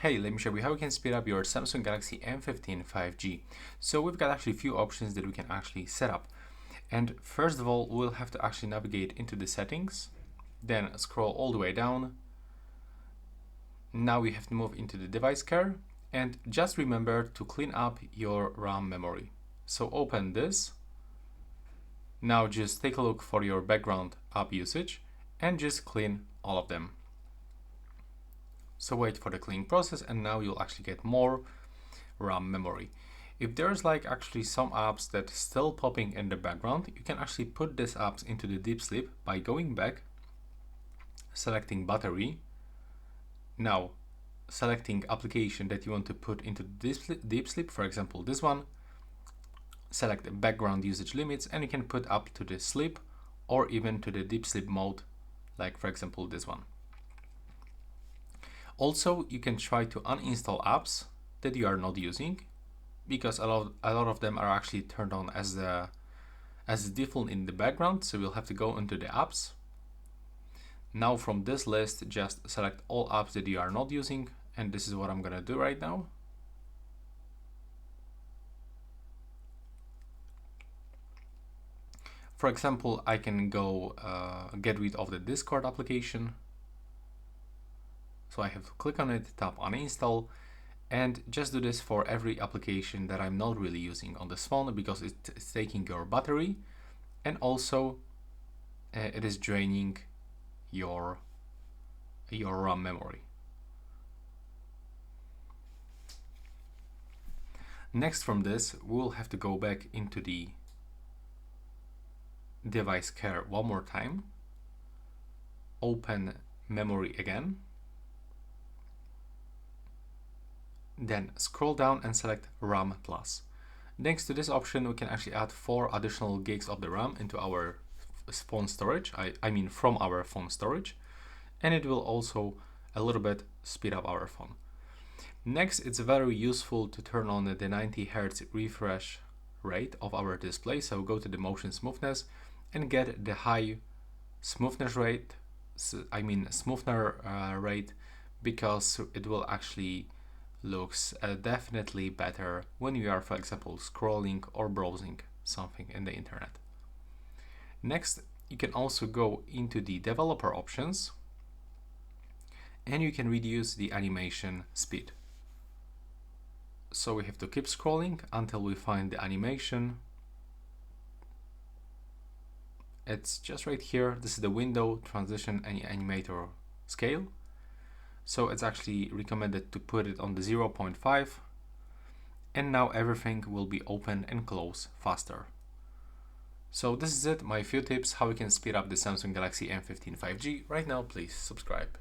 Hey, let me show you how we can speed up your Samsung Galaxy M15 5G. So we've got actually a few options that we can actually set up. And first of all, we'll have to actually navigate into the settings, then scroll all the way down. Now we have to move into the device care and just remember to clean up your RAM memory. So open this. Now just take a look for your background app usage and just clean all of them. So wait for the cleaning process and now you'll actually get more RAM memory. If there's like actually some apps that still popping in the background, you can actually put these apps into the deep sleep by going back, selecting battery, now selecting application that you want to put into deep sleep, for example this one, select background usage limits and you can put up to the sleep or even to the deep sleep mode, like for example this one. Also, you can try to uninstall apps that you are not using because a lot of them are actually turned on as the default in the background. So we'll have to go into the apps. Now from this list, just select all apps that you are not using. And this is what I'm gonna do right now. For example, I can go get rid of the Discord application. So I have to click on it, tap uninstall, and just do this for every application that I'm not really using on this phone because it's taking your battery and also it is draining your RAM memory. Next from this, we'll have to go back into the device care one more time, open memory again, then scroll down and select RAM plus. Next to this option, we can actually add 4 additional gigs of the RAM into our phone storage. I mean from our phone storage, and it will also a little bit speed up our phone. Next, it's very useful to turn on the 90 Hz refresh rate of our display. So go to the motion smoothness and get the high smoothness rate. Rate, because it will actually looks definitely better when you are, for example, scrolling or browsing something in the internet. Next, you can also go into the developer options and you can reduce the animation speed. So we have to keep scrolling until we find the animation. It's just right here. This is the window transition and animator scale. So it's actually recommended to put it on the 0.5, and now everything will be open and close faster. So this is it, my few tips how we can speed up the Samsung Galaxy M15 5G. Right now, please subscribe.